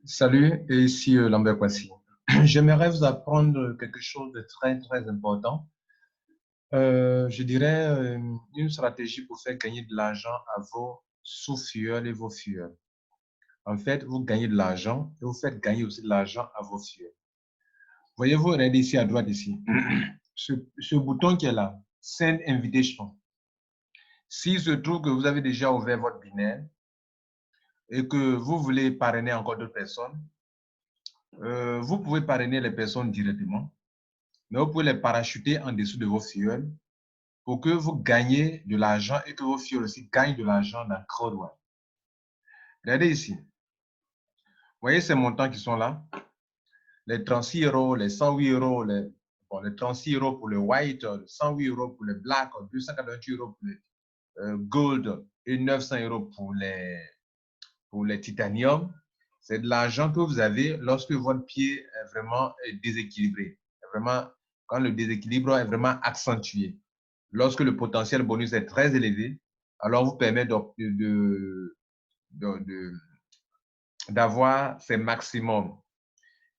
Salut, et ici Lambert Kwasi. J'aimerais vous apprendre quelque chose de très important. Je dirais une stratégie pour faire gagner de l'argent à vos sous-filleuls et vos filleuls. En fait, vous gagnez de l'argent et vous faites gagner aussi de l'argent à vos filleuls. Voyez-vous, regardez ici à droite ici. Ce bouton qui est là, Send Invitation. S'il se trouve que vous avez déjà ouvert votre binaire et que vous voulez parrainer encore d'autres personnes, vous pouvez parrainer les personnes directement. Mais vous pouvez les parachuter en dessous de vos filleuls pour que vous gagnez de l'argent et que vos filleuls aussi gagnent de l'argent dans CrowdOne. Regardez ici. Vous voyez ces montants qui sont là? Les 36 euros, les 108 euros, les 36 euros pour le white, 108 euros pour le black, 288 euros pour le gold et 900 euros pour les titanium. C'est de l'argent que vous avez lorsque votre pied est vraiment déséquilibré. Vraiment, quand le déséquilibre est vraiment accentué. Lorsque le potentiel bonus est très élevé, alors vous permet d'avoir ces maximums.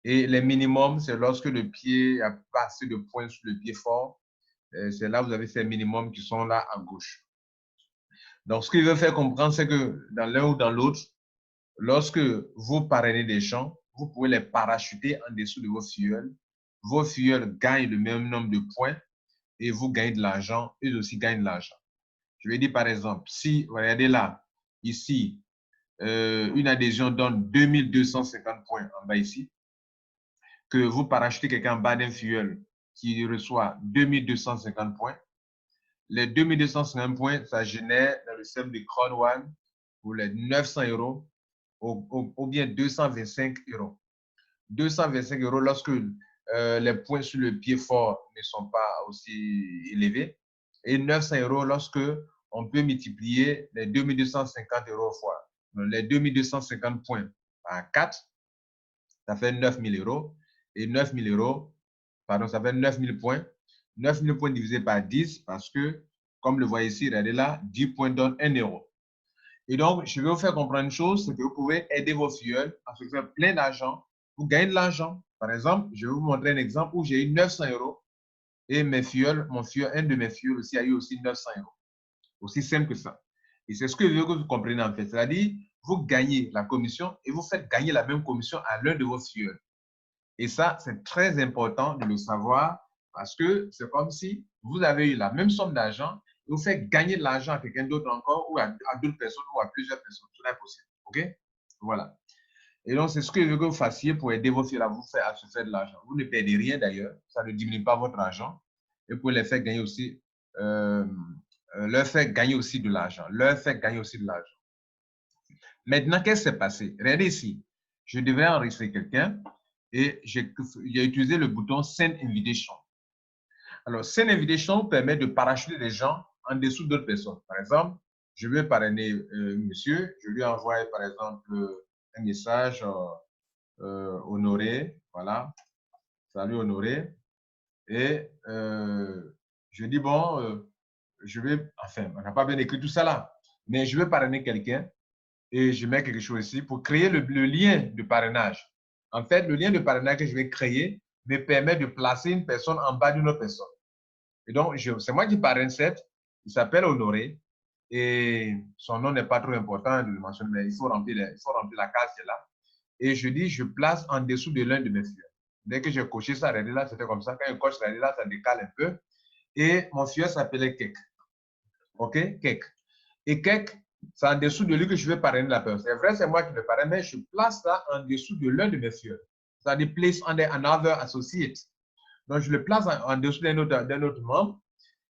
Et les minimums, c'est lorsque le pied a passé de points sur le pied fort. C'est là que vous avez ces minimums qui sont là à gauche. Donc, ce qu'il veut faire comprendre, c'est que dans l'un ou dans l'autre, lorsque vous parrainez des gens, vous pouvez les parachuter en dessous de vos filleuls. Vos filleuls gagnent le même nombre de points et vous gagnez de l'argent, eux aussi gagnent de l'argent. Je vais dire par exemple, si, regardez là, ici, une adhésion donne 2250 points en bas ici, que vous parachetez quelqu'un en bas d'un filleul qui reçoit 2250 points. Les 2250 points, ça génère dans le système de CrowdOne pour les 900 euros ou bien 225 euros. 225 euros lorsque les points sur le pied fort ne sont pas aussi élevés et 900 euros lorsque on peut multiplier les 2250 euros fois. Donc, les 2250 points par 4, ça fait 9000 euros. Et 9000 euros, pardon, ça fait 9000 points. 9000 points divisé par 10 parce que, comme le voyez ici, regardez là, 10 points donnent 1 euro. Et donc, je vais vous faire comprendre une chose, c'est que vous pouvez aider vos filleuls à se faire plein d'argent pour gagner de l'argent. Par exemple, je vais vous montrer un exemple où j'ai eu 900 euros et mes filleuls, un de mes filleuls aussi a eu aussi 900 euros. Aussi simple que ça. Et c'est ce que je veux que vous compreniez en fait. C'est-à-dire, vous gagnez la commission et vous faites gagner la même commission à l'un de vos filleuls. Et ça, c'est très important de le savoir parce que c'est comme si vous avez eu la même somme d'argent et vous faites gagner de l'argent à quelqu'un d'autre encore ou à d'autres personnes ou à plusieurs personnes. Cela est possible. OK? Voilà. Et donc, c'est ce que je veux que vous fassiez pour aider vos filles à se faire de l'argent. Vous ne perdez rien d'ailleurs. Ça ne diminue pas votre argent. Et pour les faire gagner aussi, leur faire gagner aussi de l'argent. Leur faire gagner aussi de l'argent. Maintenant, qu'est-ce qui s'est passé? Regardez ici. Je devais enregistrer quelqu'un et j'ai utilisé le bouton Send Invitation. Alors, Send Invitation permet de parachuter des gens en dessous d'autres personnes. Par exemple, je veux parrainer monsieur, je lui envoie par exemple un message Honoré, voilà, salut Honoré, et je dis bon, je vais, enfin, on n'a pas bien écrit tout ça là, mais je vais parrainer quelqu'un et je mets quelque chose ici pour créer le lien de parrainage. En fait, le lien de parrainage que je vais créer me permet de placer une personne en bas d'une autre personne. Et donc, c'est moi qui parraine cette. Il s'appelle Honoré. Et son nom n'est pas trop important de le mentionner, mais il faut remplir la case qui est là. Et je dis, je place en dessous de l'un de mes filleuls. Dès que j'ai coché ça, regardez là, c'était comme ça. Quand je coche, regardez là, ça décale un peu. Et mon filleul s'appelait Kek. OK? Kek. Et Kek, c'est en dessous de lui que je vais parrainer la personne. C'est vrai, c'est moi qui le parraine, mais je place ça en dessous de l'un de mes filleuls. C'est-à-dire, place under another associate. Donc, je le place en dessous d'un autre membre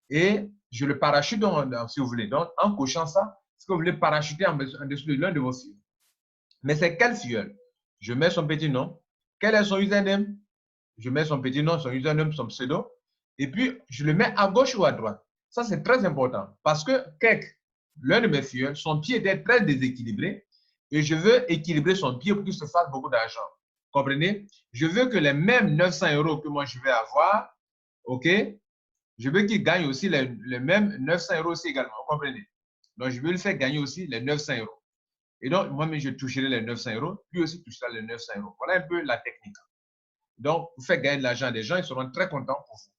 et je le parachute, si vous voulez. Donc, en cochant ça, ce que vous voulez parachuter en dessous de l'un de vos filleuls. Mais c'est quel filleul? Je mets son petit nom. Quel est son username? Je mets son petit nom, son username, son pseudo. Et puis, je le mets à gauche ou à droite. Ça, c'est très important. Parce que l'un de mes filleuls, son pied était très déséquilibré. Et je veux équilibrer son pied pour qu'il se fasse beaucoup d'argent. Comprenez? Je veux que les mêmes 900 euros que moi je vais avoir, OK? Je veux qu'il gagne aussi les mêmes 900 euros aussi également. Vous comprenez? Donc, je veux lui faire gagner aussi les 900 euros. Et donc, moi-même, je toucherai les 900 euros. Lui aussi touchera les 900 euros. Voilà un peu la technique. Donc, vous faites gagner de l'argent des gens, ils seront très contents pour vous,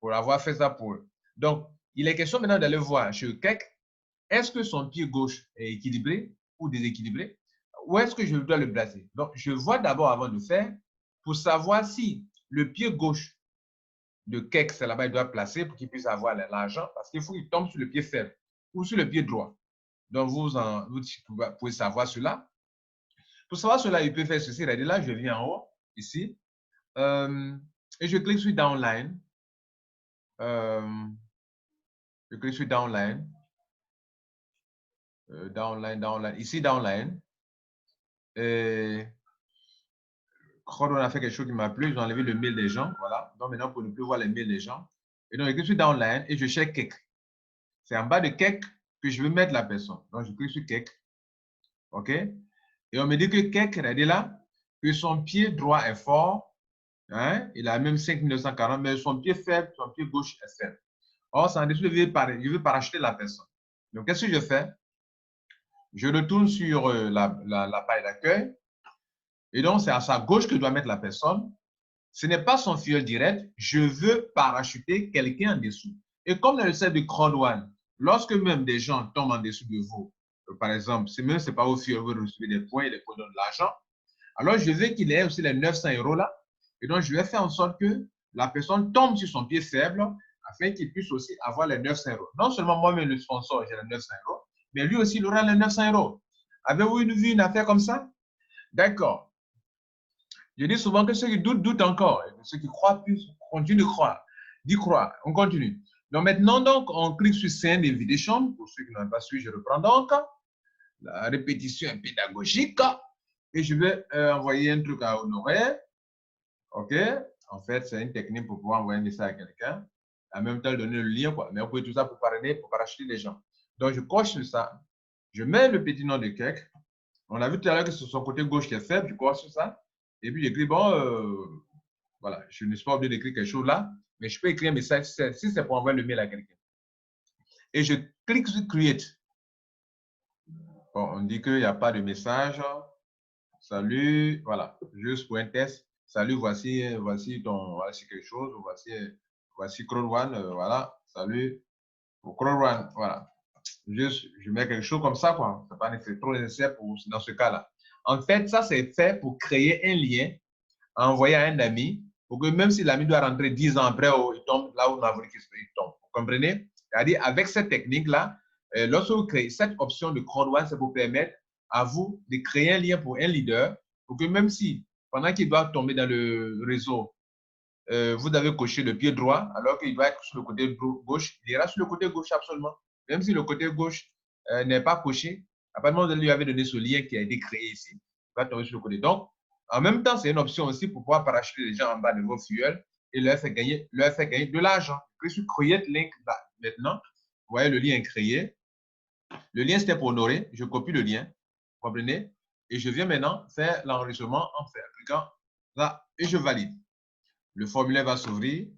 pour avoir fait ça pour eux. Donc, il est question maintenant d'aller voir chez Kek, est-ce que son pied gauche est équilibré ou déséquilibré? Où est-ce que je dois le placer? Donc, je vois d'abord avant de faire pour savoir si le pied gauche de Kek, c'est là-bas, il doit placer pour qu'il puisse avoir l'argent parce qu'il faut qu'il tombe sur le pied faible ou sur le pied droit. Donc, vous pouvez savoir cela. Pour savoir cela, il peut faire ceci. Regardez là, je viens en haut, ici, et je clique sur Downline. Je clique sur Downline. Downline. Ici, Downline. Et quand on a fait quelque chose qui m'a plu, j'ai enlevé le mail des gens. Voilà. Donc maintenant, pour ne plus voir les mails des gens. Et donc, je clique sur Downline et je cherche Kek. C'est en bas de Kek que je veux mettre la personne. Donc, je clique sur Kek. OK? Et on me dit que Kek, regardez là, que son pied droit est fort. Hein? Il a même 5940, mais son pied faible, son pied gauche est faible. Or, c'est en dessous, je veux parachuter la personne. Donc, qu'est-ce que je fais? Je retourne sur la page d'accueil. Et donc, c'est à sa gauche que je dois mettre la personne. Ce n'est pas son fuel direct. Je veux parachuter quelqu'un en dessous. Et comme dans le set de Crowd1, lorsque même des gens tombent en dessous de vous, par exemple, même ce n'est pas au fuel, vous recevez des points et des points de l'argent, alors je veux qu'il ait aussi les 900 euros là. Et donc, je vais faire en sorte que la personne tombe sur son pied faible afin qu'il puisse aussi avoir les 900 euros. Non seulement moi-même, le sponsor, j'ai les 900 euros, mais lui aussi, il aura les 900 euros. Avez-vous vu une affaire comme ça? D'accord. Je dis souvent que ceux qui doutent encore. Et ceux qui croient plus, continuent de croire. D'y croire. On continue. Donc maintenant, donc, on clique sur Send Invitation. Pour ceux qui n'ont pas suivi, je reprends donc. La répétition est pédagogique. Et je vais envoyer un truc à Honoré. OK? En fait, c'est une technique pour pouvoir envoyer un message à quelqu'un. En même temps, donner le lien, quoi. Mais on peut tout ça pour parrainer, pour parachuter les gens. Donc, je coche sur ça. Je mets le petit nom de Kek. On a vu tout à l'heure que c'est son côté gauche qui est faible. Je coche sur ça. Et puis, j'écris, bon, voilà, je ne suis pas obligé d'écrire quelque chose là, mais je peux écrire un message si c'est pour envoyer le mail à quelqu'un. Et je clique sur Create. Bon, on dit qu'il n'y a pas de message. Salut, voilà, juste pour un test. Salut, voici quelque chose. Voici Crowd1, voilà. Salut, pour Crowd1, voilà. Juste, je mets quelque chose comme ça, quoi. C'est pas trop nécessaire dans ce cas-là. En fait, ça, c'est fait pour créer un lien, envoyer à un ami, pour que même si l'ami doit rentrer 10 ans après, il tombe là où on a voulu qu'il tombe. Vous comprenez? C'est-à-dire, avec cette technique-là, lorsque vous créez cette option de Crowd1, ça vous permet à vous de créer un lien pour un leader, pour que même si, pendant qu'il doit tomber dans le réseau, vous avez coché le pied droit, alors qu'il doit être sur le côté gauche, il ira sur le côté gauche absolument. Même si le côté gauche n'est pas coché, à partir du moment où vous lui avez donné ce lien qui a été créé ici, il va tomber sur le côté. Donc, en même temps, c'est une option aussi pour pouvoir parachuter les gens en bas de vos fuels et leur faire gagner de l'argent. Je suis Create Link là, maintenant. Vous voyez, le lien est créé. Le lien, c'était pour Honoré. Je copie le lien. Vous comprenez? Et je viens maintenant faire l'enregistrement en cliquant là et je valide. Le formulaire va s'ouvrir.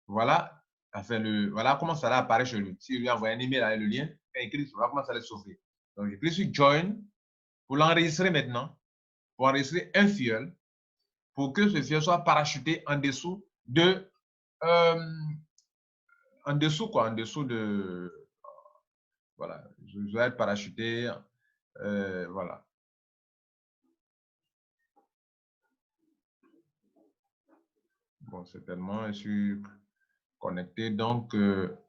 Voilà. Enfin, voilà comment ça va apparaître chez lui. Si je lui envoie un email avec le lien, quand il clique, voilà comment ça va s'ouvrir. Donc, je clique sur Join pour l'enregistrer maintenant, pour enregistrer un fuel, pour que ce fuel soit parachuté en dessous de. En dessous, quoi. En dessous de. Voilà. Je dois être parachuté. Voilà. Bon, certainement, je suis connecté. Donc,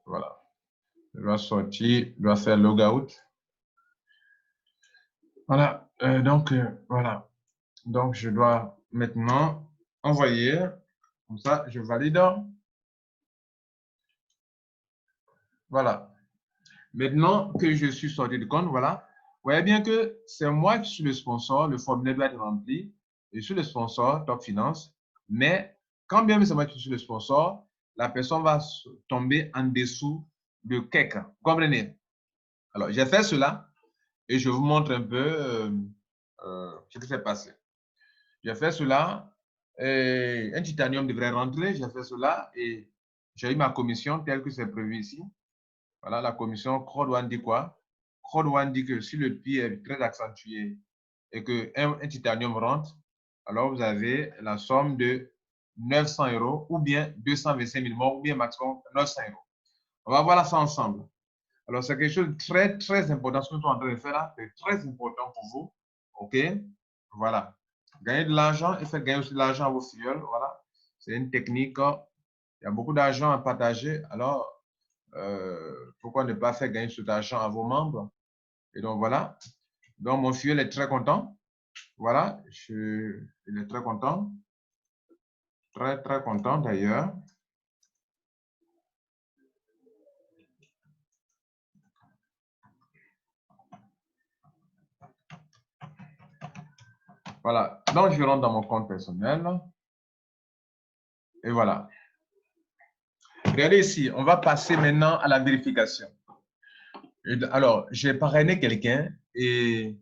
voilà. Je dois sortir, je dois faire logout. Voilà. Donc, voilà. Donc, je dois maintenant envoyer. Comme ça, je valide. Voilà. Maintenant que je suis sorti du compte, voilà. Vous voyez bien que c'est moi qui suis le sponsor. Le formulaire doit être rempli. Je suis le sponsor, Top Finance. Mais quand bien même c'est moi qui suis le sponsor, la personne va tomber en dessous de Kek. Vous comprenez? Alors, j'ai fait cela et je vous montre un peu ce qui s'est passé. J'ai fait cela. Et un titanium devrait rentrer. J'ai fait cela et j'ai eu ma commission telle que c'est prévu ici. Voilà, la commission Crowd1 dit quoi? Code One dit que si le pied est très accentué et qu'un titanium rentre, alors vous avez la somme de 900 € ou bien 225 000 morts ou bien maximum 900 €. On va voir ça ensemble. Alors, c'est quelque chose de très, très important. Ce que nous sommes en train de faire là, c'est très important pour vous. OK? Voilà. Gagnez de l'argent et faites gagner aussi de l'argent à vos filleuls. Voilà. C'est une technique. Il y a beaucoup d'argent à partager. Alors, pourquoi ne pas faire gagner cet argent à vos membres? Et donc, voilà. Donc, mon filleul est très content. Voilà. Il est très content. Très, très content d'ailleurs. Voilà. Donc, je rentre dans mon compte personnel. Et voilà. Regardez ici, on va passer maintenant à la vérification. Alors, j'ai parrainé quelqu'un et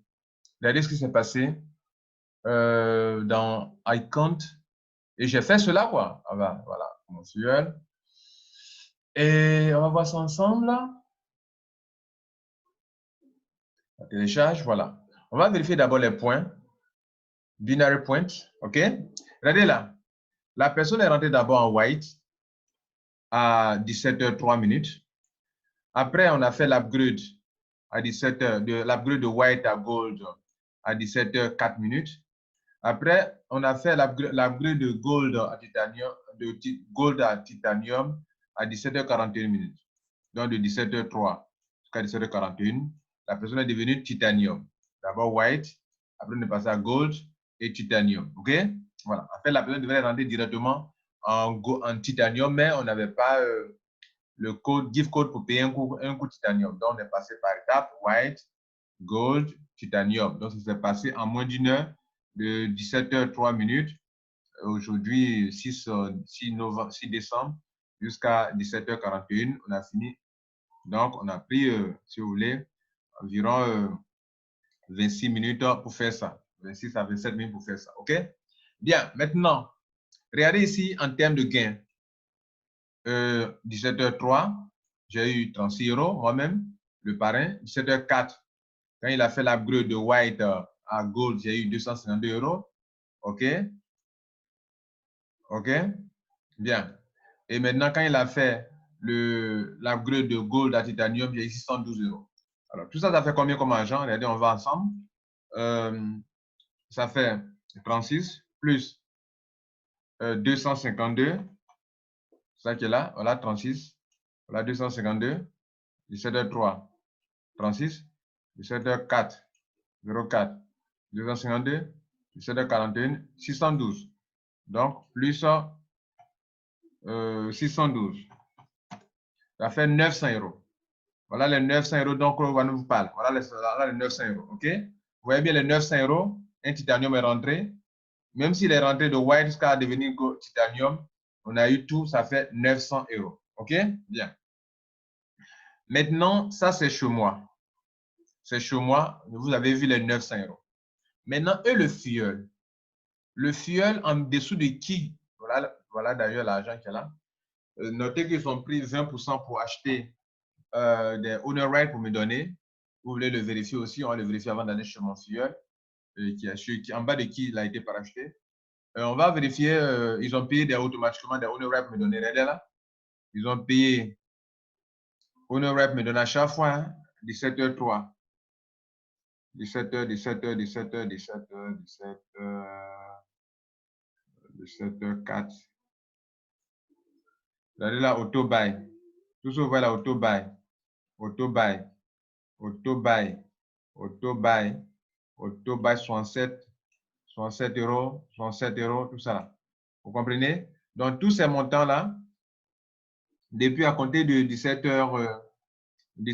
regardez ce qui s'est passé dans iCount. Et j'ai fait cela, quoi. Ah ben, voilà, mensuel. Et on va voir ça ensemble. On télécharge, voilà. On va vérifier d'abord les points. Binary point, OK? Regardez là. La personne est rentrée d'abord en white à 17h03. Après, on a fait l'upgrade à 17h, l'upgrade de white à gold à 17h04. Après, on a fait l'upgrade de gold à titanium à 17h41. Donc, de 17h03 jusqu'à 17h41, la personne est devenue titanium. D'abord white, après on est passé à gold et titanium. OK? Voilà. En fait, la personne devait rentrer directement en titanium, mais on n'avait pas le code, gift code pour payer un coup titanium. Donc, on est passé par étapes, white, gold, titanium. Donc, ça s'est passé en moins d'une heure, de 17h03. Aujourd'hui, 6 décembre, jusqu'à 17h41, on a fini. Donc, on a pris, si vous voulez, environ 26 minutes pour faire ça. 26 à 27 minutes pour faire ça. OK? Bien, maintenant, regardez ici en termes de gains. 17h03, j'ai eu 36 € moi-même, le parrain. 17h04, quand il a fait l'upgrade de white à gold, j'ai eu 252 €. OK? OK? Bien. Et maintenant, quand il a fait l'upgrade de gold à titanium, j'ai eu 612 €. Alors, tout ça, ça fait combien comme argent? Regardez, on va ensemble. Ça fait 36 plus 252. C'est ça qui est là. Voilà, 36. Voilà, 252. 17h03. 36. 17h04. 04. 252. 17h41. 612. Donc, plus 612. Ça fait 900 €. Voilà les 900 € dont on nous parle. Voilà les 900 €. OK? Vous voyez bien les 900 €. Un titanium est rentré. Même s'il est rentré de white jusqu'à devenir titanium, on a eu tout, ça fait 900 €. OK? Bien. Maintenant, ça, c'est chez moi. C'est chez moi. Vous avez vu les 900 €. Maintenant, eux, le filleul. Le filleul, en dessous de qui? Voilà d'ailleurs l'argent qu'il y a là. Notez qu'ils ont pris 20% pour acheter des owner rights pour me donner. Vous voulez le vérifier aussi, on va le vérifier avant d'aller chez mon filleul, en bas de qui il a été paracheté. On va vérifier, ils ont payé automatiquement des owner rights pour me donner. Regardez là. Ils ont payé owner rights me donne à chaque fois, hein, 17h03. 17h, 17h, 17h, 17h, 17h, 17h04. Regardez là, auto-buy. Tout ça, vous voyez là, auto-buy. Auto-buy. Auto-buy. Auto-buy. Auto-buy 67. 67 €. 67 €, tout ça là. Vous comprenez? Donc, tous ces montants-là, depuis à compter de 17h, de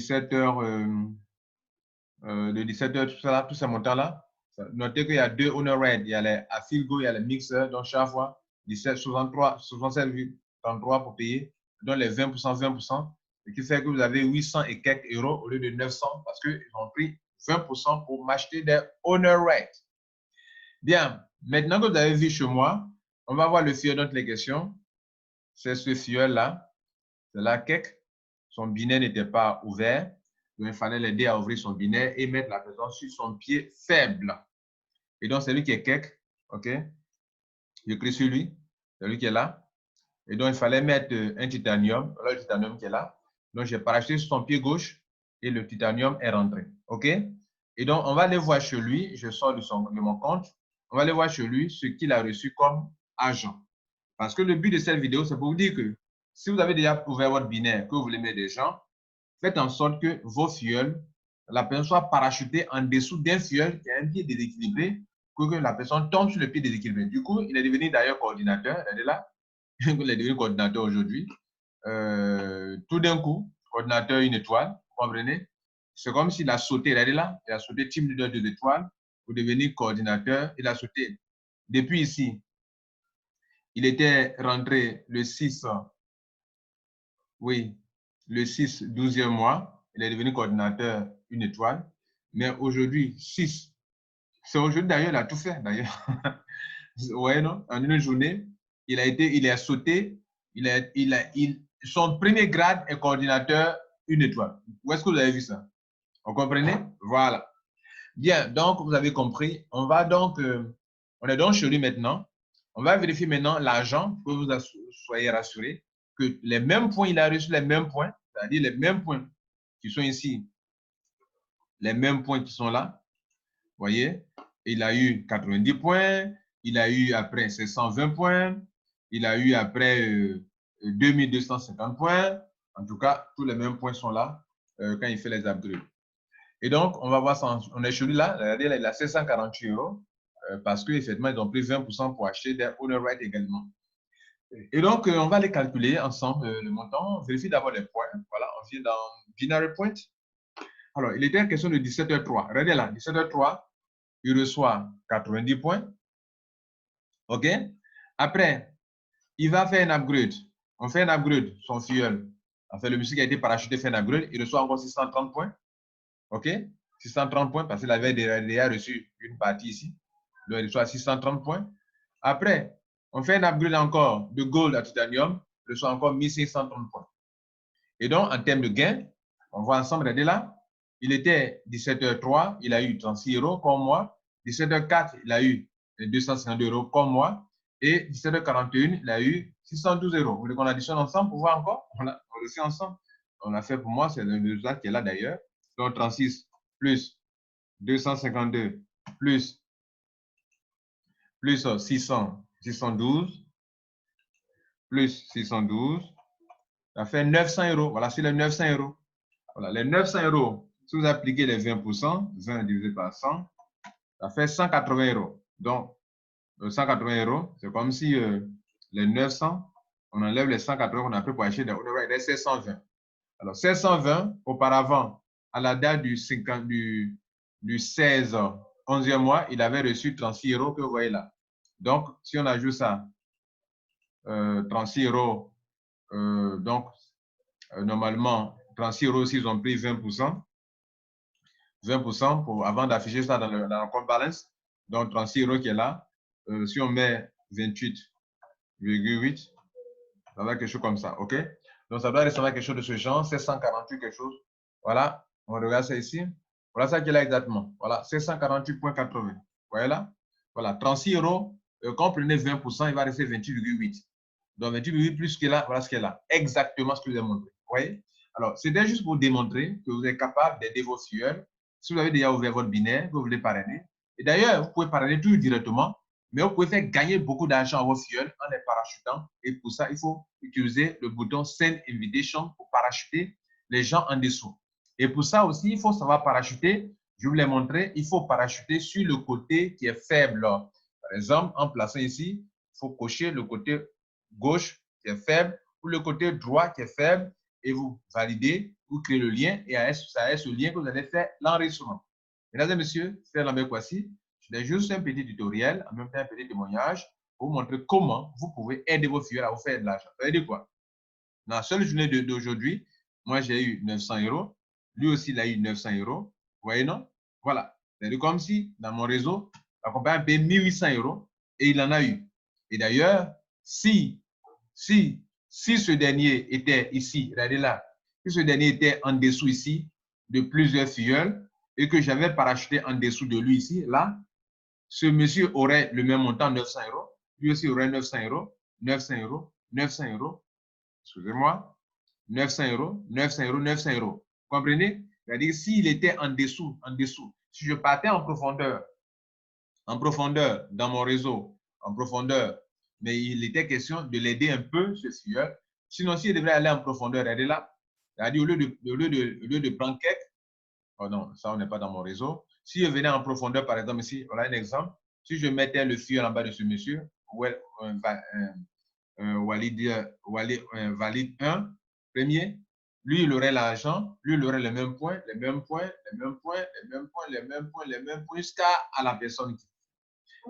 17h, tout ça là, tous ces montants-là, notez qu'il y a deux owner rights. Il y a les Affilgo, il y a les mixeurs, donc chaque fois, 67,33 pour payer, donc les 20%, 20%, ce qui fait que vous avez 800 et quelques € au lieu de 900 parce qu'ils ont pris 20% pour m'acheter des owner rights. Bien, maintenant que vous avez vu chez moi, on va voir le filleul dont les questions. C'est ce filleul-là, c'est la cake. Son binet n'était pas ouvert. Donc, il fallait l'aider à ouvrir son binaire et mettre la personne sur son pied faible. Et donc, c'est lui qui est kek. OK? Je clique sur lui. C'est lui qui est là. Et donc, il fallait mettre un titanium. Voilà le titanium qui est là. Donc, j'ai parachuté sur son pied gauche et le titanium est rentré. OK? Et donc, on va aller voir chez lui. Je sors de mon compte. On va aller voir chez lui ce qu'il a reçu comme argent. Parce que le but de cette vidéo, c'est pour vous dire que si vous avez déjà ouvert votre binaire, que vous voulez mettre des gens, faites en sorte que vos filleuls, la personne soit parachutée en dessous d'un filleul qui a un pied déséquilibré, que la personne tombe sur le pied déséquilibré. Du coup, il est devenu d'ailleurs coordinateur. Il est là. Il est devenu coordinateur aujourd'hui. Tout d'un coup, coordinateur une étoile, vous comprenez? C'est comme s'il a sauté, regardez là, il a sauté team leader 2 étoiles pour devenir coordinateur. Il a sauté. Depuis ici, il était rentré le 6, oui, le 6, 12e mois. Il est devenu coordinateur une étoile. Mais aujourd'hui, 6. C'est aujourd'hui d'ailleurs, il a tout fait d'ailleurs. Ouais, non? En une journée, il a sauté, son premier grade est coordinateur une étoile. Où est-ce que vous avez vu ça? Vous comprenez? Voilà. Bien, donc vous avez compris. On est donc chez lui maintenant. On va vérifier maintenant l'argent pour que vous soyez rassurés que les mêmes points, il a reçu les mêmes points, c'est-à-dire les mêmes points qui sont ici, les mêmes points qui sont là. Vous voyez? Il a eu 90 points, il a eu après 720 points, il a eu après 2250 points. En tout cas, tous les mêmes points sont là quand il fait les upgrades. Et donc, on va voir ça. On est chez lui là. Regardez, il a 748 € parce qu'effectivement, ils ont pris 20% pour acheter des owner rights également. Et donc, on va les calculer ensemble, le montant. On vérifie d'abord les points. Voilà, on vient dans Binary Point. Alors, il était question de 17h03. Regardez là, 17h03, il reçoit 90 points. OK? Après, il va faire un upgrade. On fait un upgrade, son filleul. Enfin, le monsieur qui a été parachuté fait un upgrade. Il reçoit encore 630 points. OK? 630 points parce qu'il avait déjà reçu une partie ici. Donc, il reçoit 630 points. Après, on fait un upgrade encore de gold à titanium. Il reçoit encore 1530 points. Et donc, en termes de gain, on voit ensemble, regardez là, il était 17h03, il a eu 36 € comme moi. 17h04, il a eu 252 € comme moi. Et 17h41, il a eu 612 €. Vous voulez qu'on additionne ensemble pour voir encore? On l'a reçu ensemble. On l'a fait pour moi, c'est le résultat qui est là d'ailleurs. Donc 36 plus 252 plus 612 plus 612, ça fait 900 €. Voilà, c'est les 900 €. Voilà, les 900 €, si vous appliquez les 20%, 20 divisé par 100, ça fait 180 €. Donc, 180 €, c'est comme si les 900, on enlève les 180 qu'on a pris pour acheter des owner rights, c'est 720. Alors, 720, auparavant, à la date du 16, 11e mois, il avait reçu 36 € que vous voyez là. Donc, si on ajoute ça, 36 €, donc, normalement, 36 € s'ils ont pris 20%, 20% pour, avant d'afficher ça dans le compte balance. Donc, 36 € qui est là. Si on met 28,8, ça va être quelque chose comme ça. OK? Donc, ça doit ressembler à quelque chose de ce genre. 748 quelque chose. Voilà. On regarde ça ici. Voilà ça qui est là exactement. Voilà. 748,80. Vous voyez là? Voilà. 36 €. Quand on prenait 20%, il va rester 28,8. Donc, 28,8 plus ce qui est là, voilà ce qui est là. Exactement ce que je vous ai montré. Vous voyez? Alors, c'était juste pour démontrer que vous êtes capable d'aider vos filleuls. Si vous avez déjà ouvert votre binaire, que vous voulez parrainer. Et d'ailleurs, vous pouvez parrainer tout directement, mais vous pouvez faire gagner beaucoup d'argent à vos filleuls en les parachutant. Et pour ça, il faut utiliser le bouton Send Invitation pour parachuter les gens en dessous. Et pour ça aussi, il faut savoir parachuter. Je vous l'ai montré, il faut parachuter sur le côté qui est faible. Par exemple, en plaçant ici, il faut cocher le côté gauche qui est faible ou le côté droit qui est faible et vous validez, vous créez le lien et ça est ce lien que vous allez faire l'enregistrement. Mesdames et messieurs, c'est Lambert Kouassi. Je fais juste un petit tutoriel, en même temps un petit témoignage pour vous montrer comment vous pouvez aider vos filleuls à vous faire de l'argent. Ça veut dire quoi? Dans la seule journée d'aujourd'hui, moi j'ai eu 900 €. Lui aussi, il a eu 900 €. Vous voyez, non? Voilà. C'est comme si dans mon réseau, la compagnie a payé 1800 € et il en a eu. Et d'ailleurs, si ce dernier était ici, regardez là, si ce dernier était en dessous ici, de plusieurs filleuls et que j'avais parachuté en dessous de lui ici, là, ce monsieur aurait le même montant, 900 euros. Lui aussi aurait 900 euros, 900 euros, 900 euros, excusez-moi, 900 euros, 900 euros, 900 euros. Vous comprenez? C'est-à-dire s'il était en dessous, si je partais en profondeur dans mon réseau, en profondeur, mais il était question de l'aider un peu, ce filleul. Sinon, s'il devrait aller en profondeur, regardez là, c'est-à-dire au lieu de prendre quelques, oh non, ça, on n'est pas dans mon réseau. Si je venais en profondeur, par exemple, ici, voilà un exemple. Si je mettais le filleul en bas de ce monsieur, valide 1, premier, lui, il aurait l'argent, lui, il aurait les mêmes points, les mêmes points, les mêmes points, les mêmes points, les mêmes points, les mêmes points, jusqu'à la personne qui.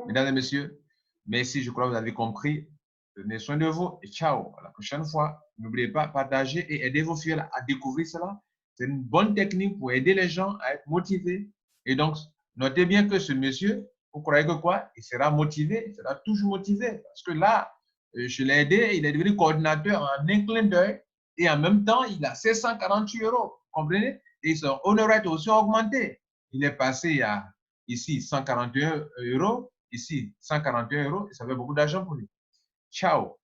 Mesdames et messieurs, merci, je crois que vous avez compris. Prenez soin de vous et ciao. À la prochaine fois. N'oubliez pas, partager et aider vos filles à découvrir cela. C'est une bonne technique pour aider les gens à être motivés. Et donc, notez bien que ce monsieur, vous croyez que quoi? Il sera motivé, il sera toujours motivé. Parce que là, je l'ai aidé, il est devenu coordinateur en un clin d'œil et en même temps, il a 748 euros. Comprenez? Et son honoraire aussi augmenté. Il est passé à ici 141 euros, ici 141 euros, et ça fait beaucoup d'argent pour lui. Ciao.